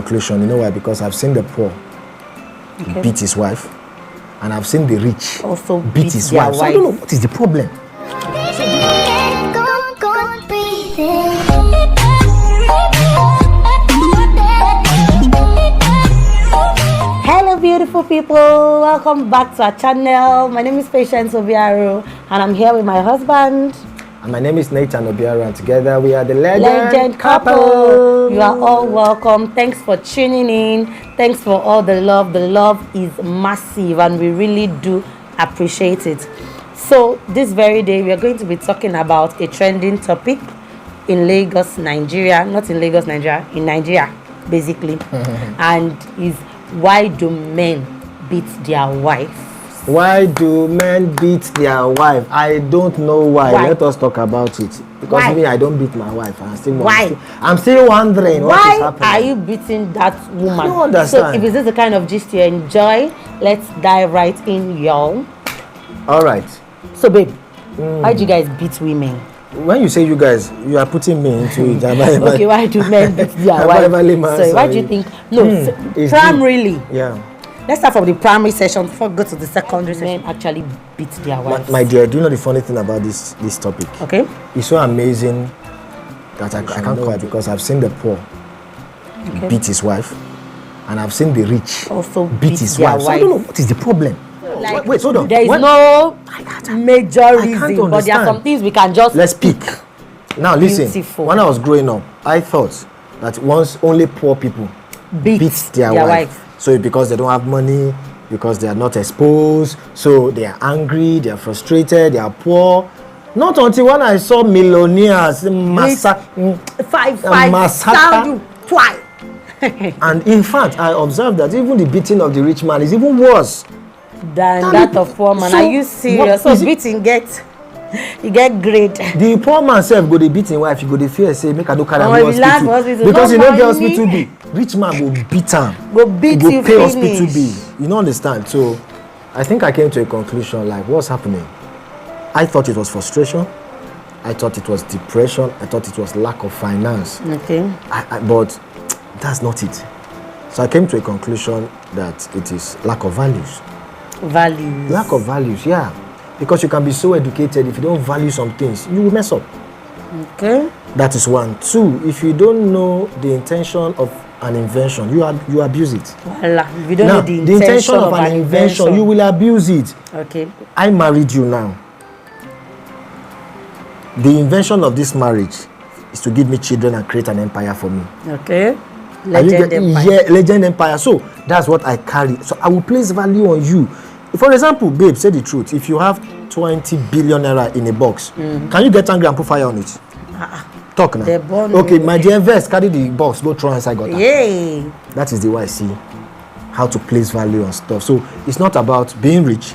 Conclusion, you know why? Because I've seen the poor beat his wife, and I've seen the rich also beat his wife. So I don't know what is the problem. Hello beautiful people, welcome back to our channel. My name is Patience Obiaro and I'm here with my husband. And my name is Nathan Obiaro, and together we are the Legend Couple. You are all welcome. Thanks for tuning in. Thanks for all the love. The love is massive and we really do appreciate it. So this very day we are going to be talking about a trending topic in Lagos, Nigeria. Not in Lagos, Nigeria, in Nigeria basically. And is why do men beat their wife? Why do men beat their wife? I don't know why. Let us talk about it. Because me, I don't beat my wife. I'm still wondering what is happening. Why are you beating that woman? I don't understand. So if this is the kind of gist you enjoy, let's dive right in, y'all. All right. So babe, why do you guys beat women? When you say you guys, you are putting me into it. Okay, why do men beat their wife? Sorry, why do you think? No, primarily. Yeah. Let's start from the primary session before we go to the secondary session. Men actually beat their wives. My dear, do you know the funny thing about this topic? Okay. It's so amazing that I can't cry because I've seen the poor beat his wife, and I've seen the rich also beat his wife. So I don't know what is the problem. Like, wait, hold on. There is no major reason, but there are some things we can just. Let's pick. Now listen. Beautiful. When I was growing up, I thought that once only poor people beat their wife. So because they don't have money, because they are not exposed, so they are angry, they are frustrated, they are poor. Not until when I saw millionaires massacre. And in fact, I observed that even the beating of the rich man is even worse than that of poor man. So, are you serious? So beating you get great. The poor man self go dey beat him wife, you go dey fear say make I no carry am go hospital because you no get hospital bill. Rich man go beat am, go beat you pay hospital bill. You don't understand. So I think I came to a conclusion like what's happening. I thought it was frustration, I thought it was depression, I thought it was lack of finance. Okay. But that's not it. So I came to a conclusion that it is lack of values. Lack of values, yeah. Because you can be so educated, if you don't value some things, you will mess up. Okay. That is one. Two, if you don't know the intention of an invention, you abuse it. Voila. If you don't know the intention of an invention, you will abuse it. Okay. I married you now. The invention of this marriage is to give me children and create an empire for me. Okay. Legend empire. Yeah, legend empire. So that's what I carry. So I will place value on you. For example, babe, say the truth. If you have 20 billion naira in a box, can you get angry and put fire on it? Talk now. Okay, my dear, verse, carry the box, go throw inside gutter. Yay. That is the way I see how to place value on stuff. So it's not about being rich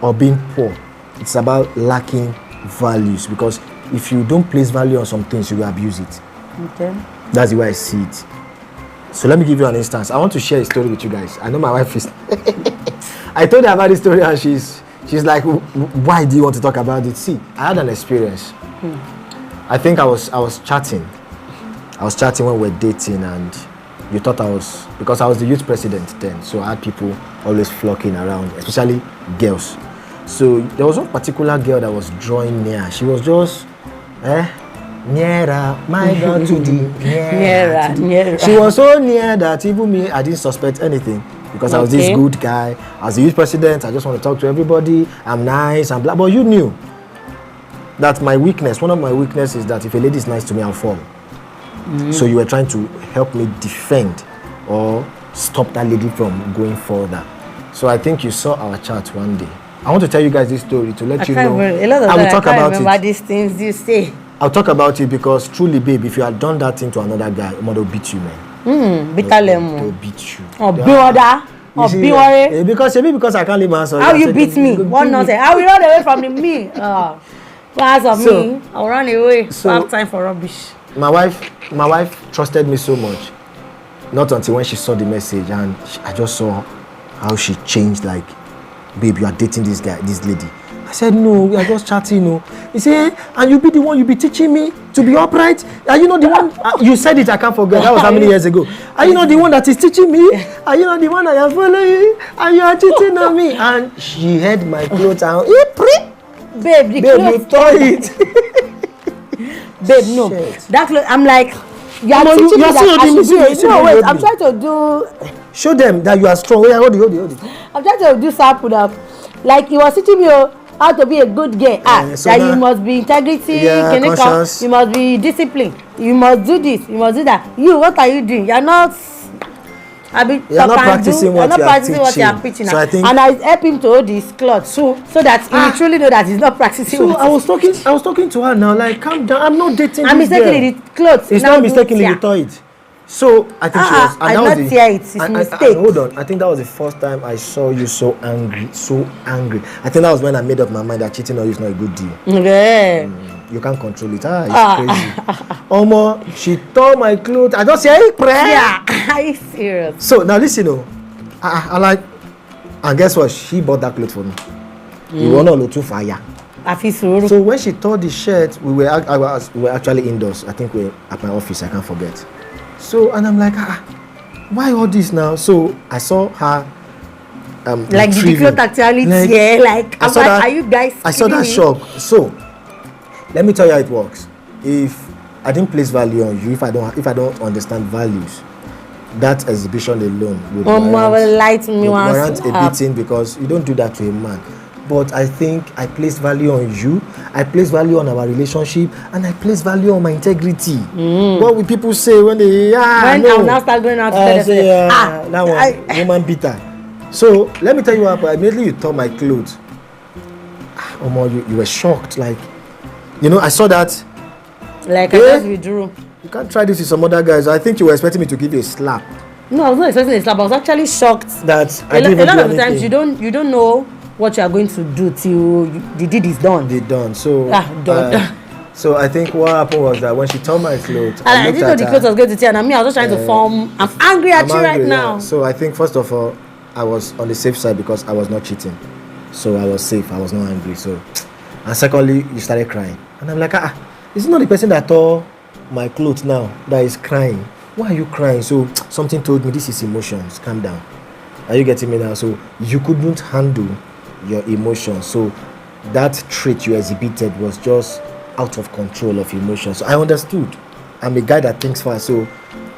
or being poor. It's about lacking values, because if you don't place value on some things, you will abuse it. Okay. That's the way I see it. So let me give you an instance. I want to share a story with you guys. I know my wife is... I told her about this story and she's like, why do you want to talk about it? See, I had an experience. I think I was chatting. I was chatting when we were dating, and you thought because I was the youth president then, so I had people always flocking around, especially girls. So there was one particular girl that was drawing near. She was just, nearer, my God, to the nearer. She was so near that even me, I didn't suspect anything. Because I was this good guy, as the youth president, I just want to talk to everybody, I'm nice, I'm blah. But you knew that my weakness, one of my weaknesses is that if a lady is nice to me, I'll fall. So you were trying to help me defend or stop that lady from going further. So I think you saw our chat one day. I want to tell you guys this story to let you know. A lot of I will talk I about remember these things you say. I'll talk about it because truly, babe, if you had done that thing to another guy, they'll beat you, man. They'll beat you. Or be other. Or be worried. Because I can't leave my answer. How you beat me? One nonsense. How you run away from me? Class of me. I'll run away. So I have time for rubbish. My wife trusted me so much. Not until when she saw the message, and I just saw how she changed. Like, babe, you are dating this guy, this lady. I said, no, we are just chatting, no. He said, and you be the one, you be teaching me. to be upright? Are you not the one? You said it, I can't forget. That was how many years ago? Are you not the one that is teaching me? Are you not the one I am following? And you are cheating on me? And she had my clothes and Babe, the babe, clothes. you tore it. Babe, no. Shit. That clothes, I'm like, you are Mama, teaching me you are that still I holding me, should do it. still No, wait, holding I'm me. trying to do, Show them that you are strong. Wait, hold it. I'm trying to do sample now. Like, you was teaching me how to be a good girl. So that now, you must be integrity, yeah, conscious. you must be disciplined, you must do this, you must do that. You, what are you doing? You're not. You're not practicing what you are preaching. So I think, and I help him to hold his cloth so that he will truly know that he's not practicing. so what I was talking to her now. Like, calm down. I'm not dating. I'm this girl. mistakenly the clothes. It's now not do mistakenly you tear. tore it. So I think she was. I that not was tear it. It's mistake. hold on. I think that was the first time I saw you so angry. I think that was when I made up my mind that cheating on you is not a good deal. Yeah. You can't control it. It's crazy. Omo, she tore my clothes. I just say, hey, prayer. Yeah. Are you serious? So now listen, I like, and guess what? She bought that clothes for me. You want to too fire. I feel so. So when she tore the shirt, we were actually indoors. I think we were at my office. I can't forget. So and I'm like, why all this now? So I saw her. Like the clothes actually tear. Like, I'm like, are you guys? I saw that me? shock. So let me tell you how it works. If I didn't place value on you, if I don't understand values, that exhibition alone would warrant a beating, because you don't do that to a man. But I think I place value on you, I place value on our relationship, and I place value on my integrity. What will people say when they when no. I'll now start going out to say that one woman beater. So let me tell you what happened. Immediately you tore my clothes. You were shocked. Like, I saw that. Like, I just withdrew. You can't try this with some other guys. I think you were expecting me to give you a slap. No, I was not expecting a slap. I was actually shocked. That a lot of the times you don't know what you are going to do till the deed is done. They're done. So done. So I think what happened was that when she tore my clothes, and I didn't know the clothes was going to tear. And me, I was just trying to form. I'm angry at you right now. So I think first of all, I was on the safe side because I was not cheating. So I was safe. I was not angry. So, and secondly, you started crying, and I'm like, it's not the person that tore my clothes now that is crying. Why are you crying? So something told me this is emotions. Calm down. Are you getting me now? So you couldn't handle your emotions. So that trait you exhibited was just out of control of emotions. So I understood. I'm a guy that thinks fast. So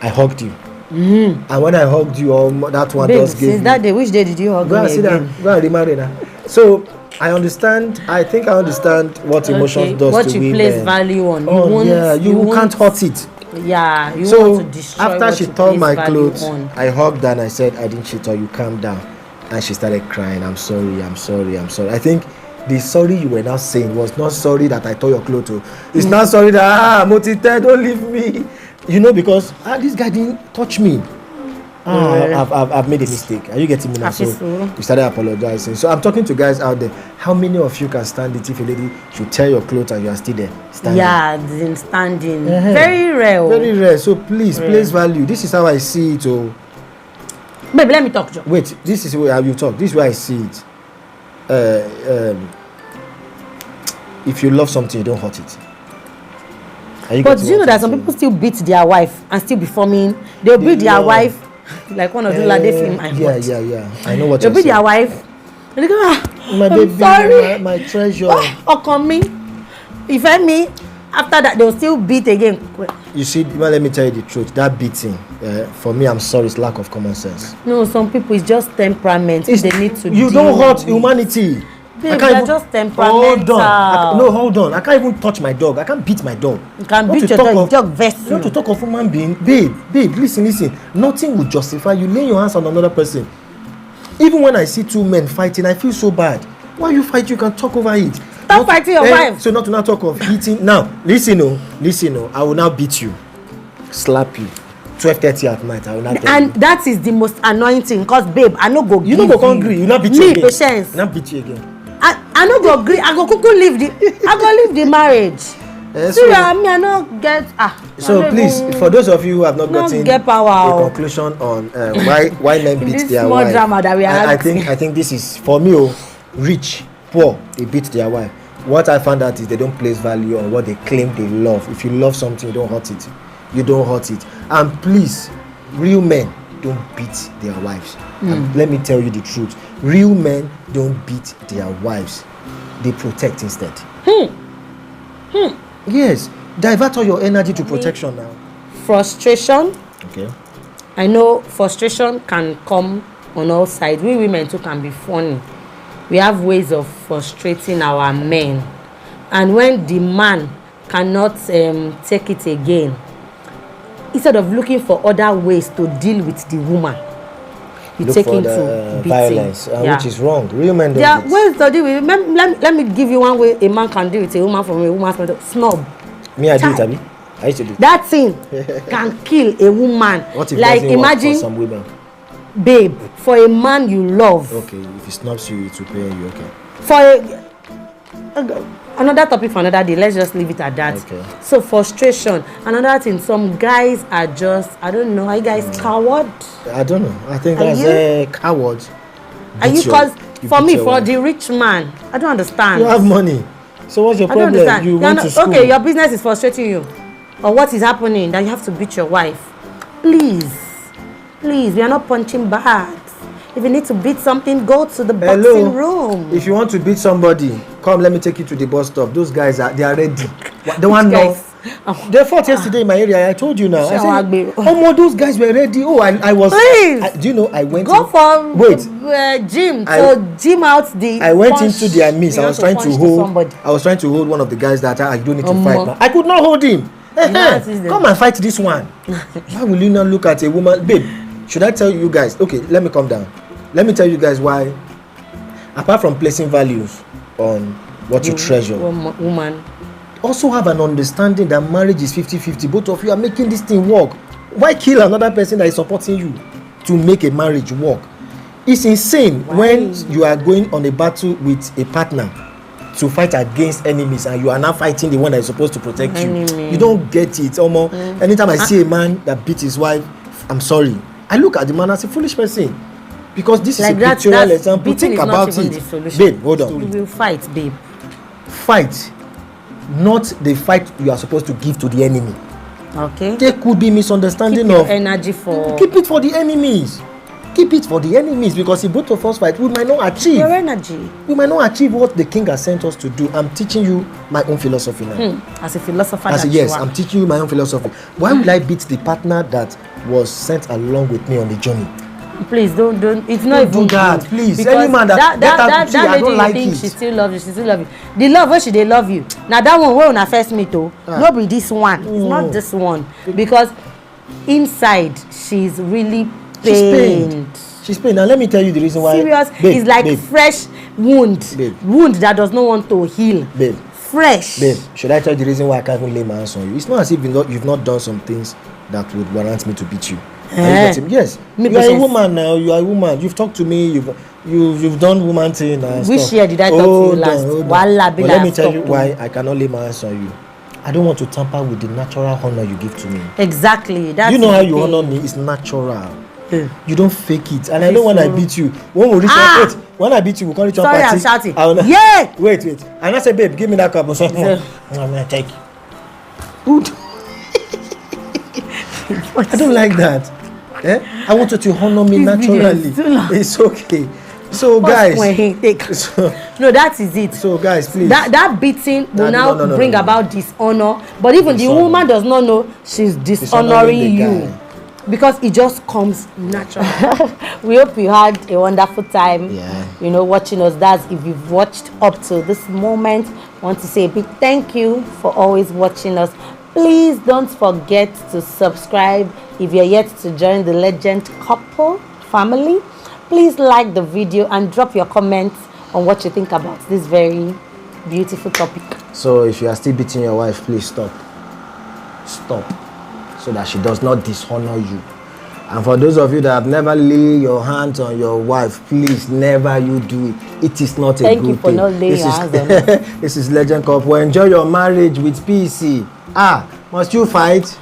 I hugged you. And when I hugged you, that one just gave since that day, which day did you hug me again? Go and remarry now. So I understand. I think I understand what emotions does what to you women. place value on. You can't hurt it. Yeah, you so want to destroy after what she you tore place my value clothes, on. I hugged her and I said, I didn't cheat on you, calm down. And she started crying. I'm sorry. I think the sorry you were now saying was not sorry that I tore your clothes. It's not sorry that Motite, don't leave me. Because this guy didn't touch me. I've made a mistake. Are you getting me now? So you started apologizing. So I'm talking to guys out there. How many of you can stand it if a lady should tear your clothes and you are still there standing? Yeah, standing. Very rare. Very rare. So please, place value. This is how I see it. Baby, let me talk, Joe. Wait, this is how you talk. This is where I see it. If you love something, you don't hurt it. But do you know that some people still beat their wife and still be forming? They'll beat their wife. Like one of the lady film I watched. Yeah. I know what you're saying. They'll beat their wife. And they go, my baby, sorry. My treasure. Me. If me, after that, they'll still beat again. You see, let me tell you the truth. That beating, for me, I'm sorry, it's lack of common sense. No, some people, it's just temperament. They need to. You don't hurt humanity. Babe, they're just temperamental. Hold on. I can't even touch my dog. I can't beat my dog. You can beat your dog vessel. Not to talk of human being. Babe, listen. Nothing will justify you laying your hands on another person. Even when I see two men fighting, I feel so bad. Why you fight? You can talk over it. Stop fighting your wife. So not to now talk of beating. Now, listen, I will now beat you. Slap you. 12:30 at night, I will not tell and you. That is the most annoying thing. Because, babe, I no go you don't go hungry. You not beat you again. Patience. Not beat you again. I no go agree. I go leave the marriage. See, I no get So please, for those of you who have not gotten a conclusion on why men beat their wife, drama that we are I think this is for me. Rich, poor, they beat their wife. what I found out is they don't place value on what they claim they love. If you love something, you don't hurt it. You don't hurt it. And please, real men don't beat their wives. And let me tell you the truth. Real men don't beat their wives. They protect instead. Yes. Divert all your energy to protection now. Frustration. Okay. I know frustration can come on all sides. We women too can be funny. We have ways of frustrating our men. And when the man cannot take it again, instead of looking for other ways to deal with the woman, you Look take for into the beating. violence, which is wrong. Real men don't There are do it. ways to deal with it. Let me give you one way a man can deal with a woman from a woman's point of view. Snob. Me, I do it, Child. Abi. I used to do it. That thing can kill a woman. What if Like it doesn't work imagine, for some women? babe, for a man you love. Okay, if he snubs you, it will pay you. Okay. For another topic for another day. Let's just leave it at that. Okay. So frustration. Another thing, some guys are just, I don't know, are you guys coward? I don't know. I think Are that's you? a coward. Are you? Beat your- Cause you for beat me, your for wife. the rich man, I don't understand. You have money. So what's your I don't problem? understand. You You're went not- to school. Okay, your business is frustrating you, or what is happening that you have to beat your wife. Please, we are not punching bags. If you need to beat something, go to the boxing room. If you want to beat somebody, come, let me take you to the bus stop. Those guys they are ready. They want know. They fought yesterday in my area. I told you now. I said, oh, those guys were ready. Oh, I was. Please. Do you know? I went. Go for Wait. gym. I- So gym out the. I went punch. into their midst. You I want was trying to punch hold. somebody. I was trying to hold one of the guys that I don't need to Omo. fight. Now. I could not hold him. what is them? Come and fight this one. Why will you not look at a woman, babe? Should I tell you guys? Okay, let me calm down. Let me tell you guys why. Apart from placing values on what you treasure, Woman. also have an understanding that marriage is 50-50. Both of you are making this thing work. Why kill another person that is supporting you to make a marriage work? It's insane when you are going on a battle with a partner to fight against enemies and you are now fighting the one that is supposed to protect you. You don't get it. Anytime I see a man that beat his wife, I'm sorry. I look at the man as a foolish person. Because this Like is a that, pictorial that's example. beating Think is not about even the it. solution. Babe, hold on. We will fight, babe. Fight, not the fight you are supposed to give to the enemy. Okay. There could be misunderstanding Keep your of energy for keep it for the enemies. Keep it for the enemies, because if both of us fight, we might not achieve. your energy. We might not achieve what the king has sent us to do. I'm teaching you my own philosophy now. As a philosopher, As that yes, you are. I'm teaching you my own philosophy. Why will I beat the partner that was sent along with me on the journey? Please don't. It's not Don't do even that, good. please. Because Any man that get out to see, I lady, don't you like think it. she still love you. She still love you. The love where she dey love you. Now that one where una first meet oh, no be this one. It's not this one, because inside she's really pained. She's pained. Now let me tell you the reason why. Serious. Babe, It's like babe, fresh wound. Babe. Wound that does not want to heal. babe, Fresh. babe. Should I tell you the reason why I can't even lay my hands on you? It's not as if you've not done some things that would warrant me to beat you. Are you getting me? Yes. Me You are a patience. woman now. You are a woman. You've talked to me. You've done woman thing and Which stuff. year did I talk to you Hold last? on, hold on. Wala, be But like let me I've tell you talked to why you. I cannot lay my hands on you. I don't want to tamper with the natural honor you give to me. Exactly. That's You know the how you thing. honor me is natural. Eh. You don't fake it. And I know when I beat you, when we reach wait, when I beat you, we can't reach one Sorry, party. I'm shouting. I will- Yeah. Wait. And I say, babe, give me that cup. So, take it. Good. I don't like that. I want you to honor me This video naturally. is too long. It's okay. So What's guys, when he take? so, No, that is it. so guys, please. That beating will now no, bring no. about dishonor, but even the Dishonor. woman does not know she's Dishonoring dishonoring the you, guy. because it just comes natural. We hope you had a wonderful time. Yeah. Watching us. That's if you've watched up to this moment. I want to say a big thank you for always watching us. Please don't forget to subscribe if you're yet to join the Legend Couple family. Please like the video and drop your comments on what you think about this very beautiful topic. So if you are still beating your wife, please stop. Stop. So that she does not dishonor you. And for those of you that have never laid your hands on your wife, please never you do it. It is not a Thank good you for thing. not laying your hands on This is Legend Couple. Enjoy your marriage with PC. Must you fight?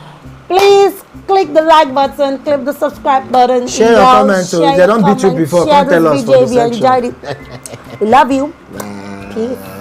Please click the like button, click the subscribe button. Share your comments. So if they don't beat you before, share come tell this us for video the if you section. enjoyed it. We love you. Bye. Peace.